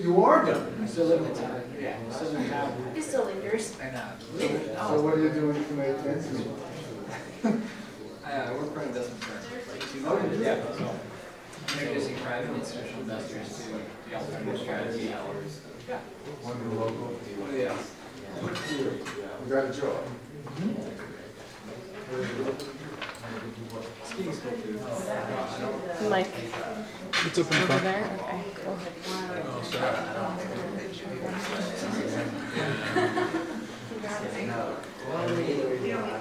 You are done. I still live in town. Yeah, I still live in town. It still lingers. I know. So what are you doing for May 10th? I work for an investment firm. Oh, you do? Yeah. So I'm introducing private institutional investors to the alternative strategy hours. Yeah. One of the local. What are the else? You got a job. Skiing school too. Mike. It's open Over front. there? Okay, go ahead.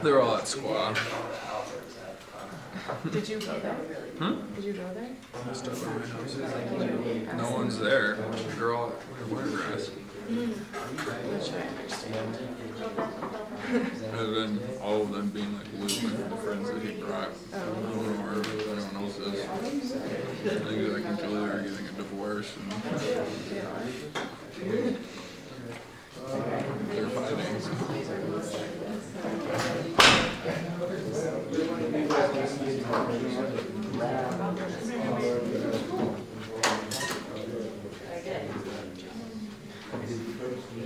They're all at squad. Did you go there? Did you go there? Stuff at my house. No one's there. They're all at Wiregrass. I'm sure I understand. Other than all of them being like Luke and friends that he brought. I don't know where anyone else is. I think like and Julie are getting a divorce and they're fighting.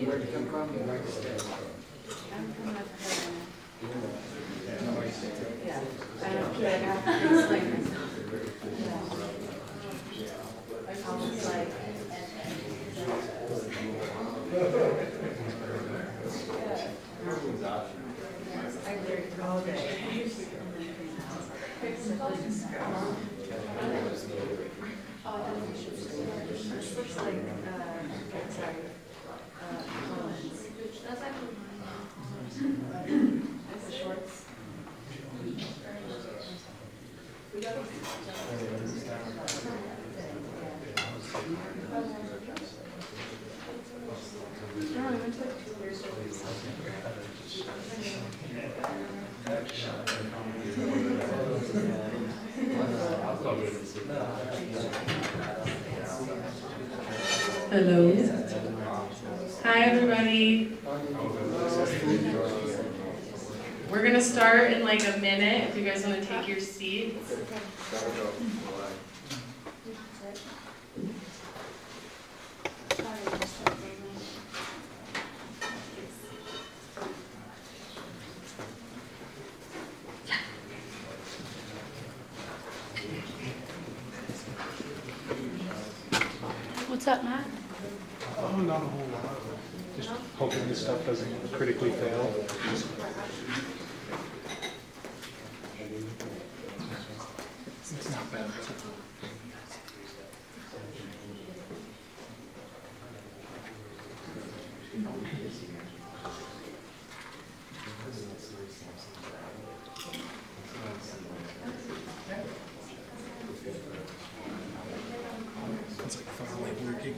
Where'd you come from? I'm from up yeah. I don't care. It's like, I was like, I literally all day. This looks like, sorry, Collins. That's actually mine. That's the shorts. No, we went to like 2 years ago. Hello. Hi, everybody. We're going to start in like a minute if you guys want to take your seats. What's up, Matt? Oh, not a whole lot. Just hoping this stuff doesn't critically fail. It's not bad. It's like finally working.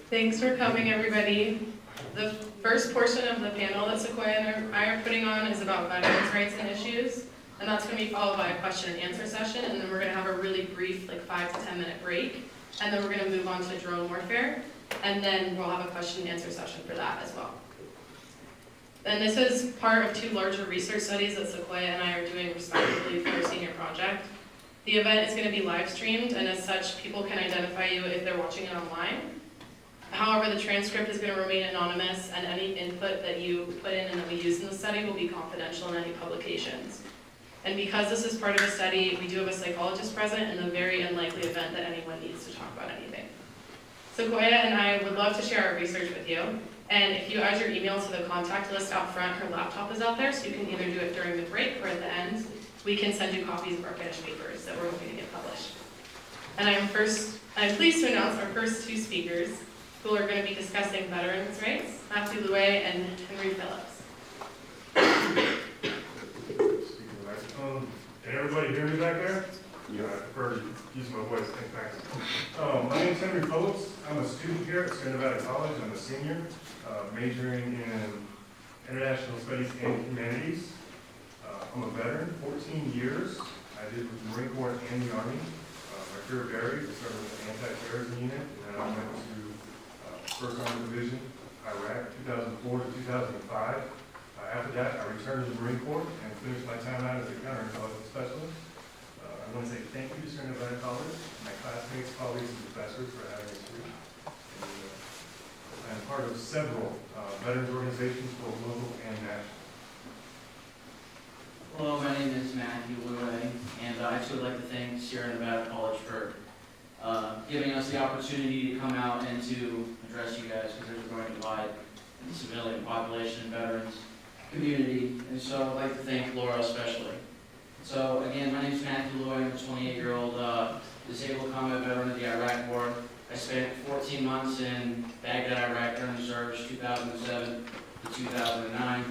Thanks for coming, everybody. The first portion of the panel that Sequoia and I are putting on is about veterans' rights and issues, and that's going to be followed by a question and answer session, and then we're going to have a really brief, like 5 to 10 minute break, and then we're going to move on to drone warfare, and then we'll have a question and answer session for that as well. And this is part of 2 larger research studies that Sequoia and I are doing respectively for our senior project. The event is going to be live streamed, and as such, people can identify you if they're watching it online. However, the transcript is going to remain anonymous, and any input that you put in and that we use in the study will be confidential in any publications. And because this is part of a study, we do have a psychologist present in the very unlikely event that anyone needs to talk about anything. Sequoia and I would love to share our research with you. And if you add your email to the contact list out front, her laptop is out there, so you can either do it during the break or at the end. We can send you copies of our finished papers that we're hoping to get published. And I'm pleased to announce our first 2 speakers who are going to be discussing veterans' rights, Matthew Louet and Henry Phillips. Can everybody hear me back there? Yeah, I prefer to use my voice. Thanks. My name is Henry Phillips. I'm a student here at Sierra Nevada College. I'm a senior, majoring in international studies and humanities. I'm a veteran, 14 years. I did with the Marine Corps and the Army. My career varied. I started with the anti-terrorism unit, and then I went to 1st Army Division, Iraq, 2004 to 2005. After that, I returned to the Marine Corps and finished my time out as a counterintelligence specialist. I want to say thank you to Sierra Nevada College, my classmates, colleagues, and professors for having us here. And I'm part of several veterans organizations, both local and national. Hello, my name is Matthew Louet, and I actually would like to thank Sierra Nevada College for giving us the opportunity to come out and to address you guys, because there's a growing divide in the civilian population and veterans community, and so I'd like to thank Laura especially. So again, my name is Matthew Louet. I'm a 28-year-old disabled combat veteran of the Iraq War. I spent 14 months in Baghdad, Iraq during the service, 2007 to 2009.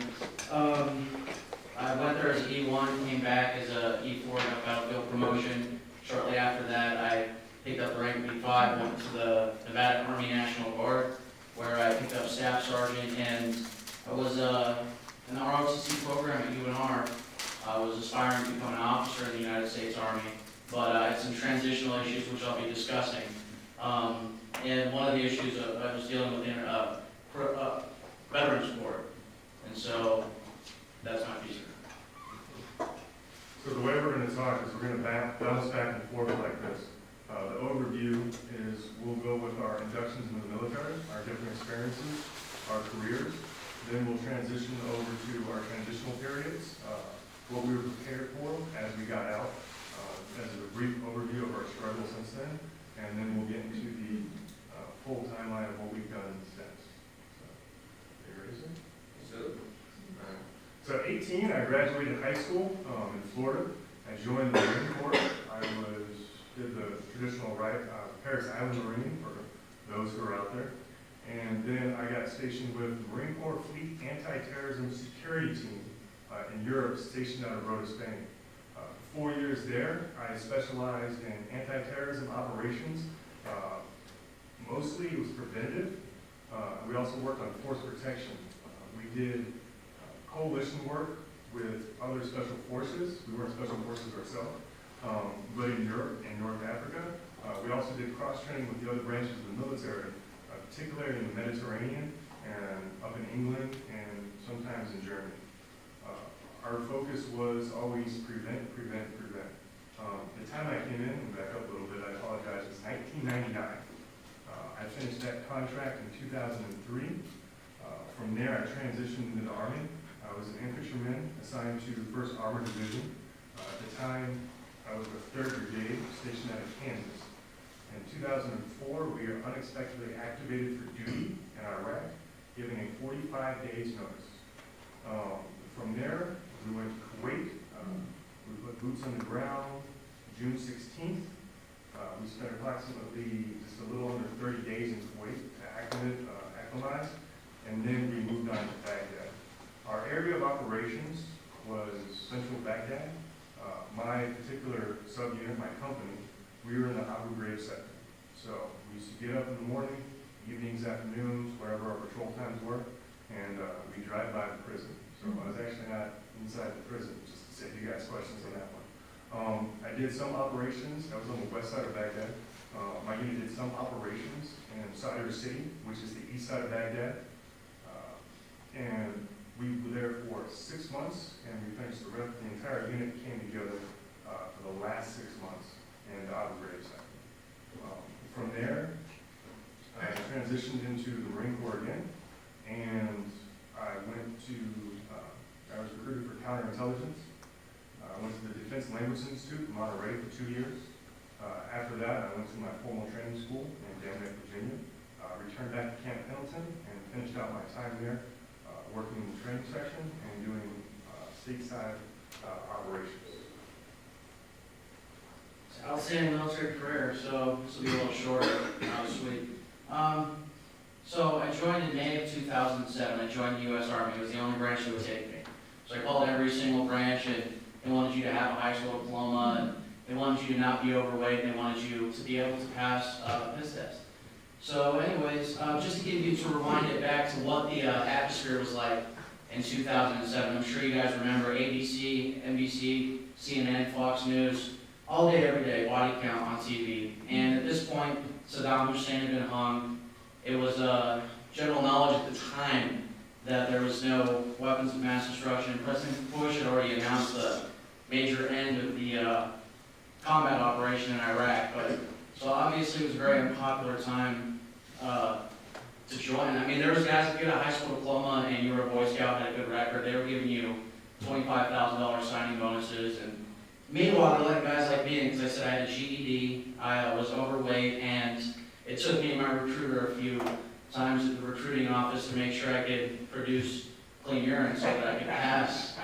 I went there as an E1, came back as a E4, got a battlefield promotion. Shortly after that, I picked up the rank of E5, went to the Nevada Army National Guard, where I picked up staff sergeant, and I was in the ROTC program at UNR. I was aspiring to become an officer in the United States Army, but I had some transitional issues which I'll be discussing. And one of the issues I was dealing with Veterans Court, and so that's my piece. So the way we're going to talk is we're going to bounce back and forth like this. The overview is we'll go with our inductions into the military, our different experiences, our careers. Then we'll transition over to our transitional periods, what we were prepared for as we got out, as a brief overview of our struggle since then, and then we'll get into the full timeline of what we've done since. So, you ready, sir? So at 18, I graduated high school in Florida. I joined the Marine Corps. I did the traditional Paris Island Marine for those who are out there. And then I got stationed with the Marine Corps Fleet Anti-Terrorism Security Team in Europe, stationed out of Rota, Spain. 4 years there, I specialized in anti-terrorism operations. Mostly it was preventative. We also worked on force protection. We did coalition work with other special forces. We weren't special forces ourselves, but in Europe and North Africa. We also did cross-training with the other branches of the military, particularly in the Mediterranean and up in England and sometimes in Germany. Our focus was always prevent. The time I came in, and back up a little bit, I apologize, it's 1999. I finished that contract in 2003. From there, I transitioned into the Army. I was an infantryman assigned to the 1st Armored Division. At the time, I was with 3rd Brigade, stationed out of Kansas. In 2004, we were unexpectedly activated for duty in Iraq, giving a 45 days notice. From there, we went to Kuwait. We put boots on the ground June 16th. We spent approximately just a little under 30 days in Kuwait to acclimatize, and then we moved on to Baghdad. Our area of operations was central Baghdad. My particular subunit, my company, we were in the Abu Ghraib sector. So we used to get up in the morning, evenings, afternoons, wherever our patrol times were, and we drive by the prison. So I was actually not inside the prison, just to save you guys questions on that one. I did some operations. I was on the west side of Baghdad. My unit did some operations in Sadr City, which is the east side of Baghdad. And We were there for 6 months, and we finished the entire unit came together for the last 6 months, and I was very excited. From there, I transitioned into the Marine Corps again, and I went to, I was recruited for counterintelligence. I went to the Defense Language Institute in Monterey for 2 years. After that, I went to my formal training school in Danville, Virginia, returned back to Camp Pendleton, and finished out my time there, working in the training section and doing stateside operations. Outstanding military career, so this will be a little shorter, sweet. So I joined in May of 2007. I joined the U.S. Army. It was the only branch that would take me. So I called every single branch, and they wanted you to have a high school diploma, and they wanted you to not be overweight, and they wanted you to be able to pass this test. So anyways, just to give you, to rewind it back to what the atmosphere was like in 2007. I'm sure you guys remember ABC, NBC, CNN, Fox News, all day, every day, body count on TV. And at this point, Saddam Hussein had been hung. It was general knowledge at the time that there was no weapons of mass destruction. President Bush had already announced the major end of the combat operation in Iraq. But so obviously it was a very unpopular time to join. I mean, there was guys that get a high school diploma and you were a Boy Scout, had a good record. They were giving you $25,000 signing bonuses. And meanwhile, they let guys like me, because I said I had a GED, I was overweight, and it took me and my recruiter a few times at the recruiting office to make sure I could produce clean urine so that I could pass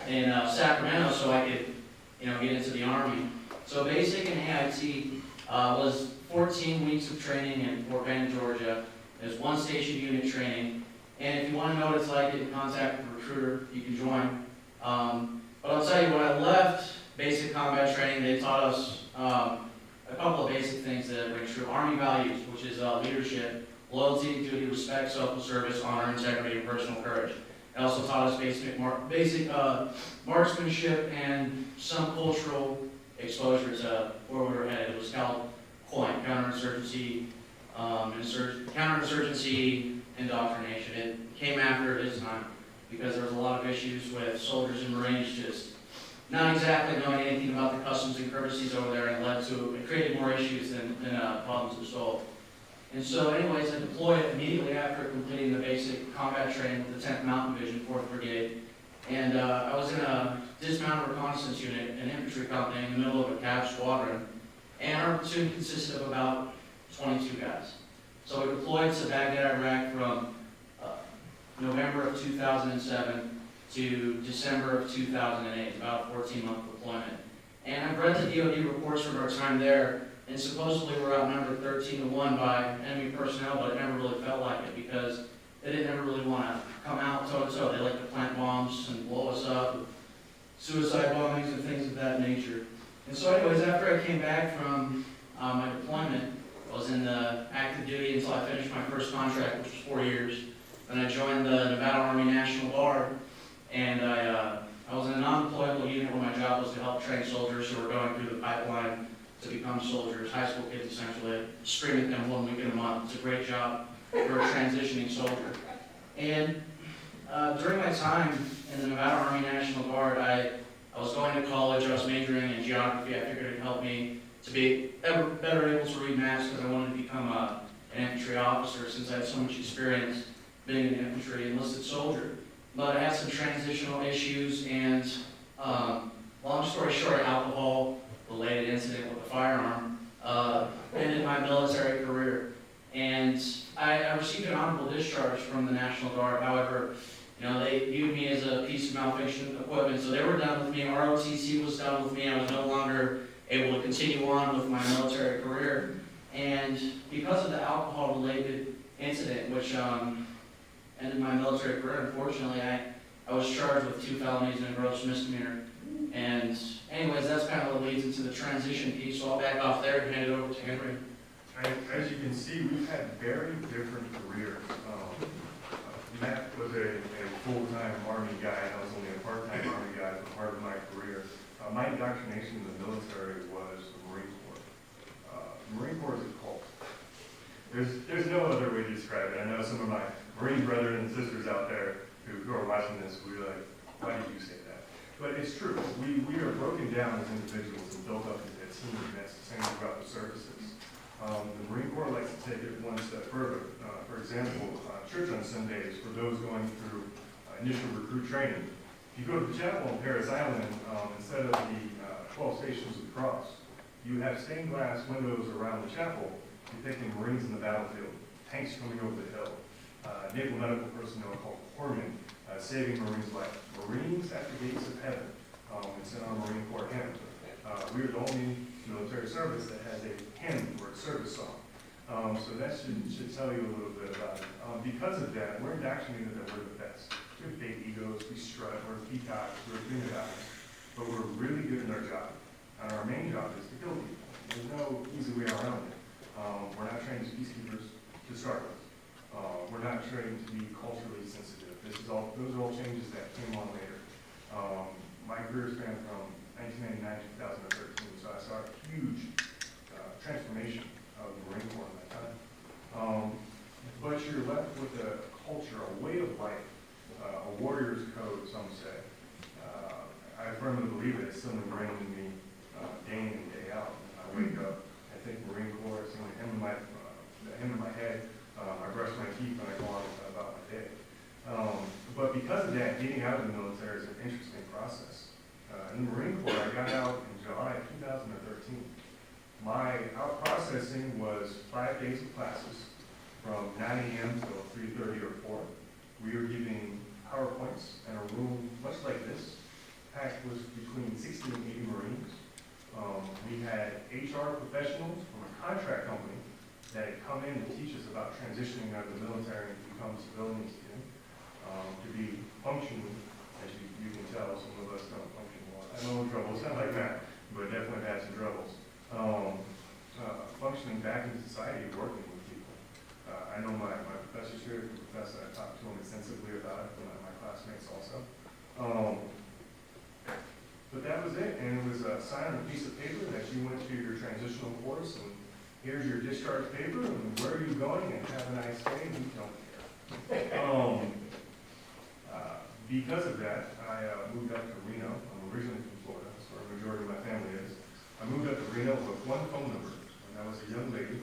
in Sacramento so I could, get into the Army. So basic and AIT was 14 weeks of training in Fort Benning, Georgia. There's one station unit training. And if you want to know what it's like, get in contact with the recruiter, you can join. But I'll tell you, when I left basic combat training, they taught us a couple of basic things that ring true. Army values, which is leadership, loyalty, duty, respect, self-service, honor, integrity, and personal courage. It also taught us basic marksmanship and some cultural exposure to where we were headed. It was called COIN, counterinsurgency, counterinsurgency indoctrination. It came after his time because there was a lot of issues with soldiers and Marines just not exactly knowing anything about the customs and courtesies over there, and it created more issues than problems it solved. And so anyways, I deployed immediately after completing the basic combat training with the 10th Mountain Division, 4th Brigade. And I was in a dismounted reconnaissance unit, an infantry company in the middle of a CAV squadron. And our platoon consisted of about 22 guys. So we deployed to Baghdad, Iraq from November of 2007 to December of 2008, about a 14-month deployment. And I've read the DoD reports from our time there, and supposedly we're outnumbered 13-1 by enemy personnel, but it never really felt like it because they didn't ever really want to come out toe-to-toe. They like to plant bombs and blow us up, suicide bombings and things of that nature. And so anyways, after I came back from my deployment, I was in the active duty until I finished my first contract, which was 4 years. Then I joined the Nevada Army National Guard, and I was in a non-deployable unit where my job was to help train soldiers who were going through the pipeline to become soldiers, high school kids essentially. I scream at them 1 week in a month. It's a great job for a transitioning soldier. And during my time in the Nevada Army National Guard, I was going to college, I was majoring in geography. I figured it'd help me to be better able to read maps because I wanted to become an infantry officer since I had so much experience being an infantry enlisted soldier. But I had some transitional issues and, long story short, alcohol-related incident with a firearm ended my military career. And I received an honorable discharge from the National Guard. However, they viewed me as a piece of malfunction equipment, so they were done with me. ROTC was done with me. I was no longer able to continue on with my military career. And because of the alcohol-related incident, which ended my military career, unfortunately, I was charged with 2 felonies and a gross misdemeanor. And anyways, that's kind of what leads into the transition piece, so I'll back off there and hand it over to Henry. As you can see, we've had very different careers. Matt was a full-time Army guy, I was only a part-time Army guy for part of my career. My indoctrination in the military was the Marine Corps. Marine Corps is a cult. There's no other way to describe it. I know some of my Marine brethren and sisters out there, who are watching this will be like, why did you say that? But it's true. We are broken down as individuals and built up into a team, and that's the same throughout the services. The Marine Corps likes to take it one step further. For example, church on Sundays, for those going through initial recruit training. If you go to the chapel on Paris Island, instead of the 12 stations of the cross, you have stained glass windows around the chapel depicting Marines in the battlefield, tanks coming over the hill, naval medical personnel called corpsmen saving Marines' life. Marines at the gates of heaven. It's in our Marine Corps hymn. We are the only military service that has a hymn or a service song. So that should tell you a little bit about it. Because of that, we're indoctrinated that we're the best. We have big egos, we strut, we're peacocks, we're guys, but we're really good in our job. And our main job is to kill people. There's no easy way around it. We're not trained as peacekeepers to start with. We're not trained to be culturally sensitive. Those are all changes that came on later. My career spanned from 1999 to 2013, so I saw a huge transformation of the Marine Corps in that time. But you're left with a culture, a way of life, a warrior's code, some say. I firmly believe it. It's still ingrained in me day in and day out. I wake up, I think Marine Corps, I sing the hymn in my head, I brush my teeth when I go on about my day. But because of that, getting out of the military is an interesting process. In the Marine Corps, I got out in July of 2013. My out processing was 5 days of classes from 9 a.m. till 3:30 or 4. We were giving PowerPoints in a room much like this, packed with between 60 and 80 Marines. We had HR professionals from a contract company that had come in to teach us about transitioning out of the military and become civilians again, to be functioning, as you can tell, some of us don't function well. I know troubles, not like that, but definitely had some troubles. Functioning back in society, working with people. I know my professors here, the professor, I talked to him extensively about it, and my classmates also. But that was it, and it was a sign on a piece of paper that you went to your transitional course, and here's your discharge paper, and where are you going, and have a nice day, and we don't care. Because of that, I moved up to Reno. I'm originally from Florida, that's where the majority of my family is. I moved up to Reno with one phone number, and that was a young lady.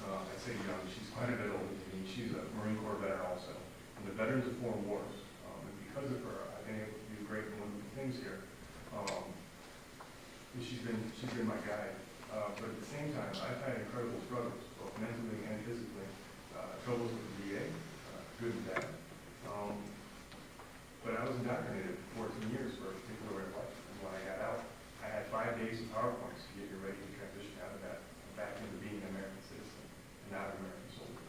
I say young, she's quite a bit older than me. She's a Marine Corps veteran also, and the Veterans of Foreign Wars. And because of her, I've been able to do great and wonderful things here. She's been my guide. But at the same time, I've had incredible struggles, both mentally and physically. Troubles with the VA, good and bad. But I was indoctrinated for 14 years for a particular way of life. And when I got out, I had 5 days of PowerPoints to get you ready to transition out of that, back into being an American citizen and not an American soldier.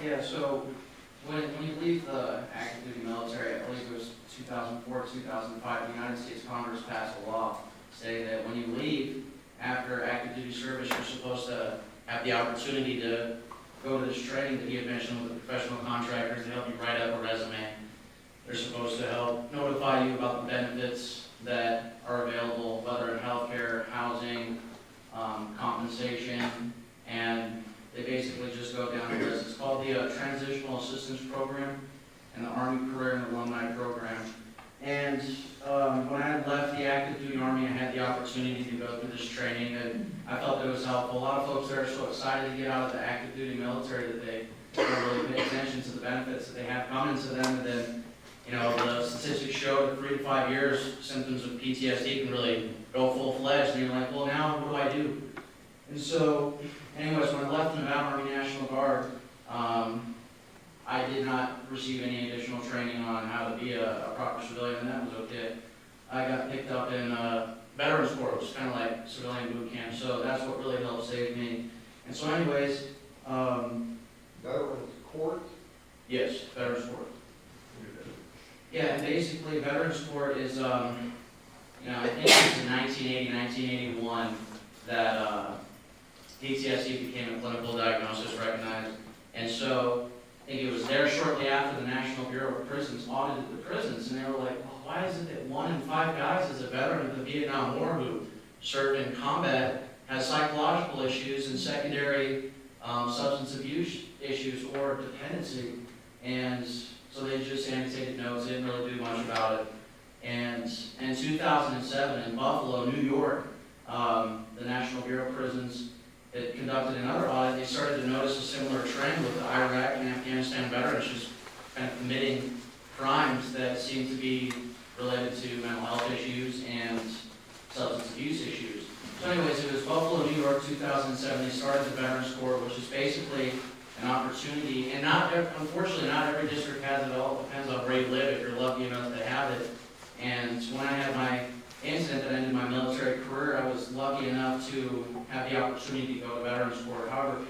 Yeah, so when you leave the active duty military, I believe it was 2004, 2005, the United States Congress passed a law saying that when you leave after active duty service, you're supposed to have the opportunity to go to this training that you had mentioned with the professional contractors to help you write up a resume. They're supposed to help notify you about the benefits that are available, whether in healthcare, housing, compensation, and they basically just go down the list. It's called the Transitional Assistance Program and the Army Career and Alumni Program. And when I had left the active duty Army, I had the opportunity to go through this training, and I felt it was helpful. A lot of folks there are so excited to get out of the active duty military that they don't really pay attention to the benefits that they have coming to them. And then, the statistics show that 3 to 5 years, symptoms of PTSD can really go full-fledged, and you're like, well, now what do I do? And so, anyways, when I left the Nevada Army National Guard, I did not receive any additional training on how to be a proper civilian, and that was okay. I got picked up in Veterans Corps, which is kind of like civilian boot camp, so that's what really helped save me. And so anyways, Veterans Court? yes, Veterans Corps. Yeah, and basically Veterans Court is, I think it was in 1980, 1981 that PTSD became a clinical diagnosis recognized. And so I think it was there shortly after the National Bureau of Prisons audited the prisons, and they were like, well, why is it that 1 in 5 guys is a veteran of the Vietnam War who served in combat has psychological issues and secondary substance abuse issues or dependency. And so they just annotated notes, they didn't really do much about it. And in 2007 in Buffalo, New York, the National Bureau of Prisons had conducted another audit. They started to notice a similar trend with the Iraq and Afghanistan veterans just kind of committing crimes that seemed to be related to mental health issues and substance abuse issues. So anyways, it was Buffalo, New York, 2007. They started the Veterans Court, which is basically an opportunity, and unfortunately, not every district has it all. It depends on where you live, if you're lucky enough to have it. And when I had my incident that ended my military career, I was lucky enough to have the opportunity to go to Veterans Court. However,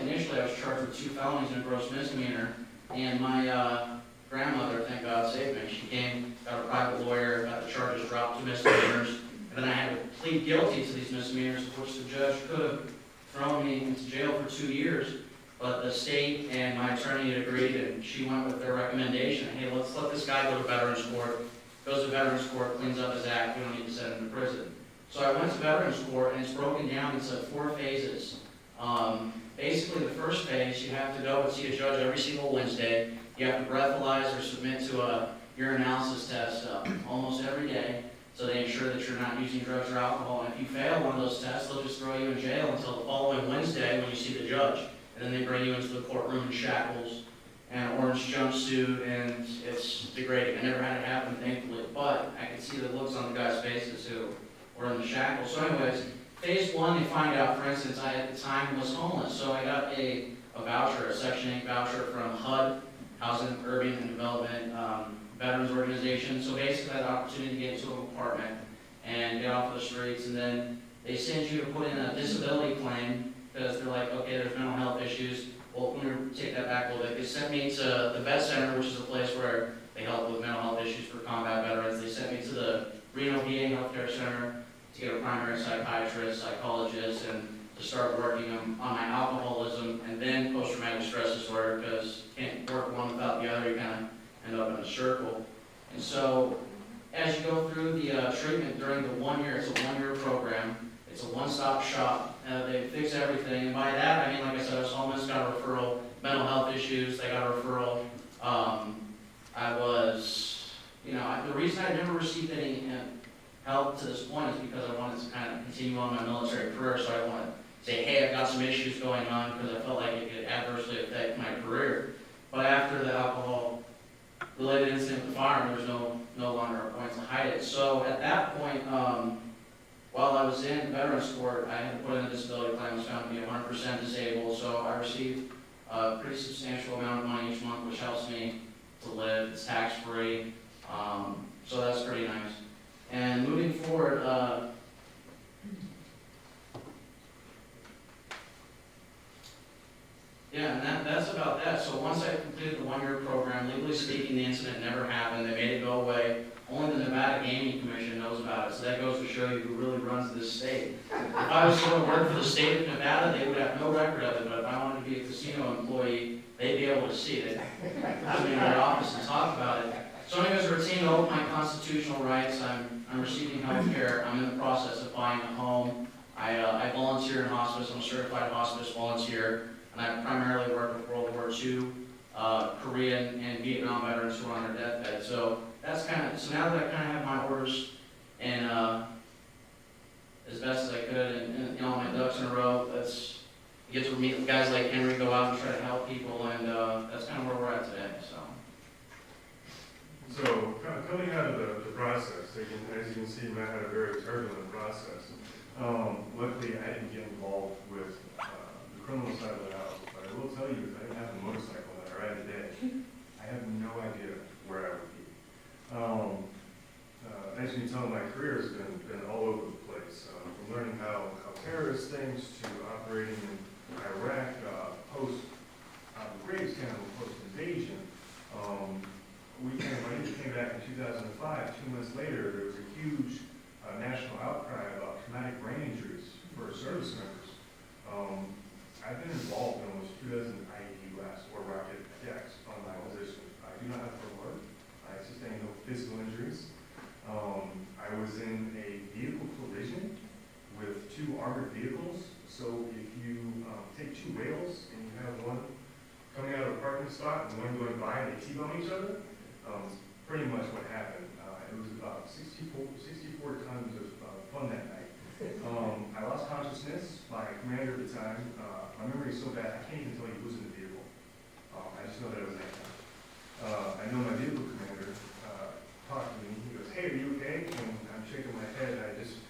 initially, I was charged with 2 felonies and a gross misdemeanor, and my grandmother, thank God, saved me. She came, got a private lawyer, got the charges dropped to misdemeanors, and then I had to plead guilty to these misdemeanors, of which the judge could have thrown me into jail for 2 years. But the state and my attorney had agreed, and she went with their recommendation. Hey, let's let this guy go to Veterans Court. Goes to Veterans Court, cleans up his act, we don't need to send him to prison. So I went to Veterans Court, and it's broken down into 4 phases. Basically, the first phase, you have to go and see a judge every single Wednesday. You have to breathalyze or submit to a urinalysis test almost every day, so they ensure that you're not using drugs or alcohol. And if you fail one of those tests, they'll just throw you in jail until the following Wednesday when you see the judge. And then they bring you into the courtroom in shackles and an orange jumpsuit, and it's degrading. I never had it happen, thankfully, but I could see the looks on the guys' faces who were in the shackles. So anyways, phase 1, they find out, for instance, I at the time was homeless, so I got a voucher, a Section 8 voucher from HUD, Housing, Urban and Development Veterans Organization. So basically I had the opportunity to get into an apartment and get off the streets, and then they send you to put in a disability claim, because they're like, okay, there's mental health issues. Well, let me take that back a little bit. They sent me to the Vet Center, which is a place where they help with mental health issues for combat veterans. They sent me to the Reno VA Healthcare Center to get a primary psychiatrist, psychologist, and to start working on my alcoholism and then post-traumatic stress disorder, because you can't work one without the other. You kind of end up in a circle. And so as you go through the treatment during the 1 year, it's a 1-year program. It's a one-stop shop. They fix everything. And by that, I mean, like I said, I was homeless, got a referral, mental health issues, they got a referral. I was, the reason I never received any help to this point is because I wanted to kind of continue on my military career, so I didn't want to say, hey, I've got some issues going on, because I felt like it could adversely affect my career. But after the alcohol-related incident with the firearm, there was no longer a point to hide it. So at that point, while I was in Veterans Court, I had to put in a disability claim. I was found to be 100% disabled, so I received a pretty substantial amount of money each month, which helps me to live. It's tax-free, so that's pretty nice. And moving forward, yeah, and that's about that. So once I completed the 1-year program, legally speaking, the incident never happened. They made it go away. Only the Nevada Gaming Commission knows about it, so that goes to show you who really runs this state. If I was going to work for the state of Nevada, they would have no record of it, but if I wanted to be a casino employee, they'd be able to see it. I'd be in their office and talk about it. So anyways, retain all of my constitutional rights. I'm receiving health care. I'm in the process of buying a home. I volunteer in hospice. I'm a certified hospice volunteer, and I primarily work with World War II, Korean, and Vietnam veterans who are on their deathbed. So that's so now that I kind of have my orders and as best as I could, and all my ducks in a row, you get to meet guys like Henry, go out and try to help people, and that's kind of where we're at today. So coming out of the process, as you can see, Matt had a very turbulent process. Luckily, I didn't get involved with the criminal side of the house, but I will tell you, if I didn't have the motorcycle that I ride today, I have no idea where I would be. As you can tell, my career has been all over the place. From learning how terrorist things to operating in Iraq, post-Gravestown, post-invasion. When I came back in 2005, 2 months later, there was a huge national outcry about traumatic brain injuries for service members. I've been involved in almost 2,000 IED or rocket attacks on my position. I do not have to work. I sustained no physical injuries. I was in a vehicle collision with 2 armored vehicles. So if you take 2 rails and you have one spot, and one going by, and they T-bone each other. Pretty much what happened. It was about 64 tons of fun that night. I lost consciousness. My commander at the time, my memory is so bad, I can't even tell you who was in the vehicle. I just know that it was nighttime. I know my vehicle commander talked to me. He goes, "Hey, are you okay?" And I'm shaking my head. I just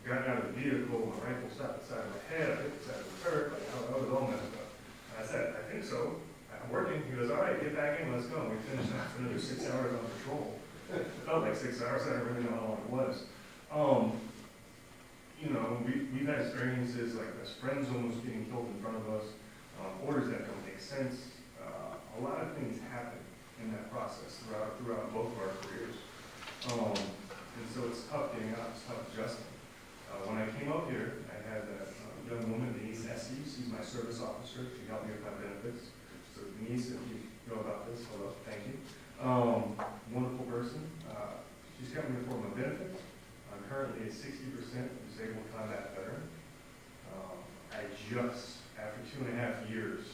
got out of the vehicle. My rifle stopped at the side of my head. I hit the side of the turret. Like, I was all messed up. I said, "I think so. I'm working." He goes, "All right, get back in. Let's go." And we finished after another 6 hours on patrol. It felt like 6 hours. I don't really know how long it was. You know, we've had experiences like best friends almost getting killed in front of us, orders that don't make sense. A lot of things happen in that process throughout both of our careers. And so it's tough getting out, it's tough adjusting. When I came up here, I had a young woman, Denise Essie. She's my service officer. She helped me with my benefits. So Denise, if you know about this, hello, thank you. Wonderful person. She's helped me for my benefits. I'm currently a 60% disabled combat veteran. I just, after 2.5 years,